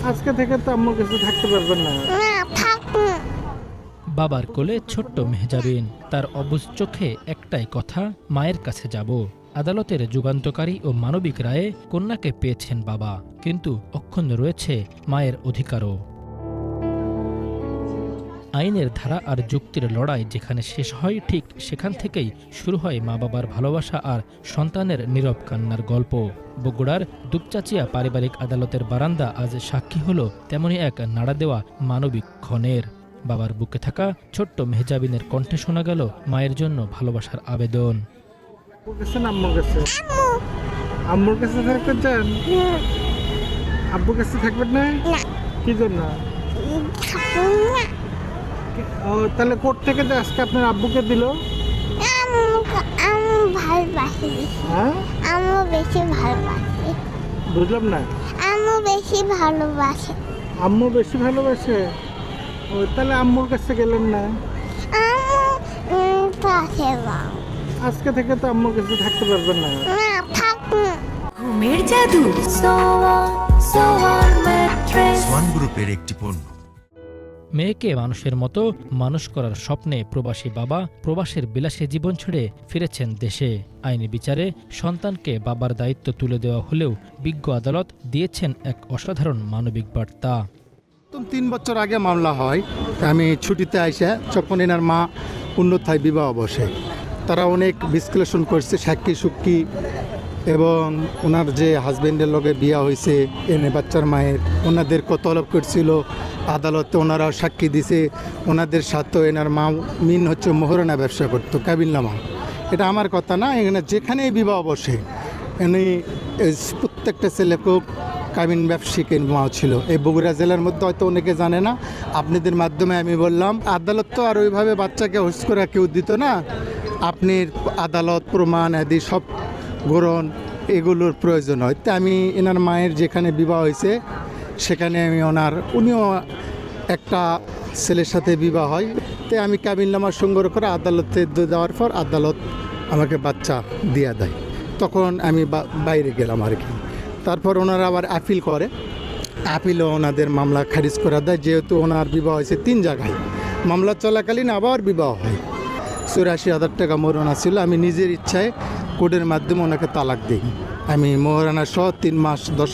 আজকে থেকে তো আম্মুর কাছে থাকতে পারবেন না। বাবার কোলে ছোট্ট মেহজাবিন, তার অবুঝ চোখে একটাই কথা, মায়ের কাছে যাব। আদালতের যুগান্তকারী ও মানবিক রায়ে কন্যাকে পেয়েছেন বাবা, কিন্তু অক্ষুণ্ণ রয়েছে মায়ের অধিকারও। আইনের ধারা আর যুক্তির লড়াই যেখানে শেষ হয়, ঠিক সেখান থেকেই শুরু হয় মা বাবার ভালোবাসা আর সন্তানের নীরব কান্নার গল্প। বগুড়ার দুপচাচিয়া পারিবারিক আদালতের বারান্দা আজ সাক্ষী হলো তেমনই এক নাড়া দেওয়া মানবিক ক্ষণের। বাবার বুকে থাকা ছোট্ট মেহজাবিনের কণ্ঠে শোনা গেল মায়ের জন্য ভালোবাসার আবেদন। আম্মুর কাছে থাকতে চান? আব্বুর কাছে থাকবেন না? কি জন্য? তাহলে কোর্ট থেকে যে আজকে আপনার আব্বুকে দিল? হ্যাঁ, বুঝলাম না। আম্মু বেশি ভালোবাসে। আম্মু বেশি ভালোবাসে? ও, তাহলে আম্মুর কাছে গেলেন না? আজকে থেকে তো আম্মুর কাছে থাকতে পারবেন না। ঘুমের জাদু সোয়ান ম্যাট্রেস সোয়ান গ্রুপের একটি পণ্য। মেয়েকে মানুষের মতো মানুষ করার স্বপ্নে প্রবাসী বাবা প্রবাসের বিলাসী জীবন ছেড়ে ফিরেছেন দেশে। আইনি বিচারে সন্তানকে বাবার দায়িত্ব তুলে দেওয়া হলেও বিজ্ঞ আদালত দিয়েছেন এক অসাধারণ মানবিক বার্তা। 3 বছর আগে মামলা হয়, আমি ছুটিতে আইসা যখন এনার মা উন্নতায় বিবাহ বসে, তারা অনেক বিশ্লেষণ করছে সাক্ষী সুক্ষী এবং ওনার যে হাজব্যান্ডের লগে বিয়া হয়েছে এনে বাচ্চার মায়ের, ওনাদের তলব করছিল আদালতে, ওনারাও সাক্ষী দিছে। ওনাদের সাথে এনার মা মিন হচ্ছে মোহরানা ব্যবসা করতো, কাবিলনামা। এটা আমার কথা না, এখানে যেখানেই বিবাহ বসে এনে প্রত্যেকটা ছেলেকেও কাবিন ব্যবসায়িকের মা ছিল। এই বগুড়া জেলার মধ্যে হয়তো অনেকে জানে না, আপনাদের মাধ্যমে আমি বললাম। আদালত তো আর ওইভাবে বাচ্চাকে হোস করে কেউ দিত না, আপনি আদালত প্রমাণ আদি সব গ্রহণ এগুলোর প্রয়োজন হয়। তো আমি এনার মায়ের যেখানে বিবাহ হয়েছে সেখানে আমি উনিও একটা ছেলের সাথে বিবাহ হয়, তো আমি কাবিননামা সংগ্রহ করে আদালতে দেওয়ার পর আদালত আমাকে বাচ্চা দিয়ে দেয়। তখন আমি বাইরে গেলাম আর কি। তারপর ওনারা আবার আপিল করে, আপিলও ওনাদের মামলা খারিজ করে দেয়, যেহেতু ওনার বিবাহ হয়েছে 3 জায়গায়। মামলা চলাকালীন আবার বিবাহ হয়। 84,000 টাকা মোহরানা ছিল, আমি নিজের ইচ্ছায় কোর্টের মাধ্যমে ওনাকে তালাক দিই। আমি মোহরানা সহ 3 মাস 10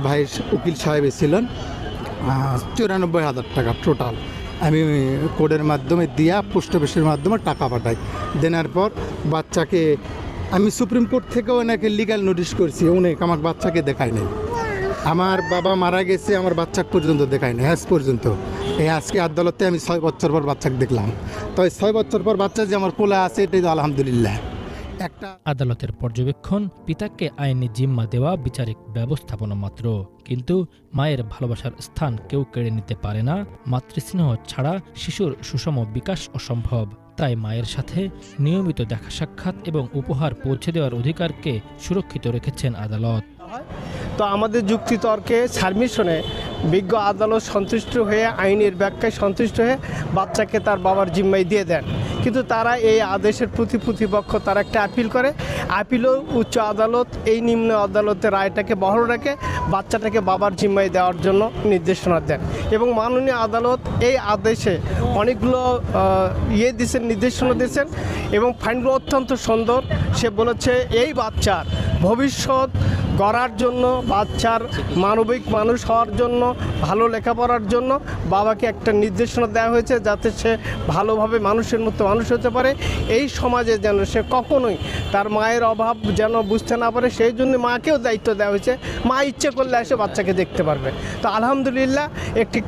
ভাই উকিল সাহেব ছিলেন, 94,000 টাকা টোটাল আমি কোর্টের মাধ্যমে দিয়া পোস্ট অফিসের মাধ্যমে টাকা পাঠাই। দেওয়ার পর বাচ্চাকে আমি সুপ্রিম কোর্ট থেকেও ওনাকে লিগ্যাল নোটিশ করছি, অনেক আমার বাচ্চাকে দেখায় নাই। আমার বাবা মারা গেছে, আমার বাচ্চা পর্যন্ত দেখায় নাই আজ পর্যন্ত। এই আজকে আদালতে আমি 6 বছর পর বাচ্চাকে দেখলাম। তো 6 বছর পর বাচ্চা যে আমার কোলে আছে, এটাই তো আলহামদুলিল্লাহ। আদালতের পর্যবেক্ষণ, পিতাকে আইনি জিম্মা দেওয়া বিচারিক ব্যবস্থাপনা মাত্র, কিন্তু মায়ের ভালোবাসার স্থান কেউ কেড়ে নিতে পারে না। মাতৃস্নেহ ছাড়া শিশুর সুষম বিকাশ অসম্ভব। তাই মায়ের সাথে নিয়মিত দেখা সাক্ষাৎ এবং উপহার পৌঁছে দেওয়ার অধিকারকে সুরক্ষিত রেখেছেন আদালত। তো আমাদের যুক্তিতর্কে সাবমিশনে বিজ্ঞ আদালত সন্তুষ্ট হয়ে আইনের ব্যাখ্যায় সন্তুষ্ট হয়ে বাচ্চাকে তার বাবার জিম্মায় দিয়ে দেন। কিন্তু তারা এই আদেশের প্রতিপক্ষ তারা একটা আপিল করে, আপিলও উচ্চ আদালত এই নিম্ন আদালতের রায়টাকে বহাল রেখে বাচ্চাটাকে বাবার জিম্মায় দেওয়ার জন্য নির্দেশনা দেন। এবং মাননীয় আদালত এই আদেশে অনেকগুলো নির্দেশনা দিয়েছেন এবং ফাইনগুলো অত্যন্ত সুন্দর। সে বলেছে এই বাচ্চার ভবিষ্যৎ গড়ার জন্য, বাচ্চার মানবিক মানুষ হওয়ার জন্য, ভালো লেখাপড়ার জন্য বাবাকে একটা নির্দেশনা দেওয়া হয়েছে, যাতে সে ভালোভাবে মানুষের মতো মানুষ হতে পারে। এই সমাজে যেন সে কখনোই তার মায়ের অভাব যেন বুঝতে না পারে, সেই জন্য মাকেও দায়িত্ব দেওয়া হয়েছে। মা ইচ্ছে করলে এসে বাচ্চাকে দেখতে পারবে। তো আলহামদুলিল্লাহ একটি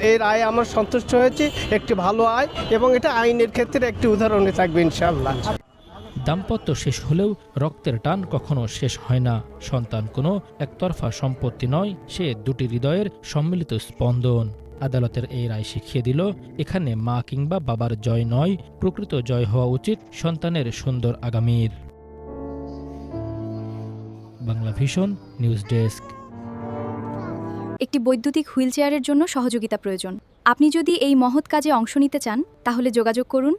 এই রায় আমরা সন্তুষ্ট হয়েছি, একটি ভালো আয়, এবং এটা আইনের ক্ষেত্রে একটি উদাহরণে থাকবে ইনশাআল্লাহ। দাম্পত্য শেষ হলেও রক্তের টান কখনো শেষ হয় না। সন্তান কোনো একতরফা সম্পত্তি নয়, সে দুটি হৃদয়ের সম্মিলিত স্পন্দন। আদালতের এই রায় শিখিয়ে দিল, এখানে মা কিংবা বাবার জয় নয়, প্রকৃত জয় হওয়া উচিত সন্তানের সুন্দর আগামীর। Bangla vision news desk. একটি বৈদ্যুতিক হুইলচেয়ারের জন্য সহযোগিতা প্রয়োজন। আপনি যদি এই মহৎ কাজে অংশ নিতে চান, তাহলে যোগাযোগ করুন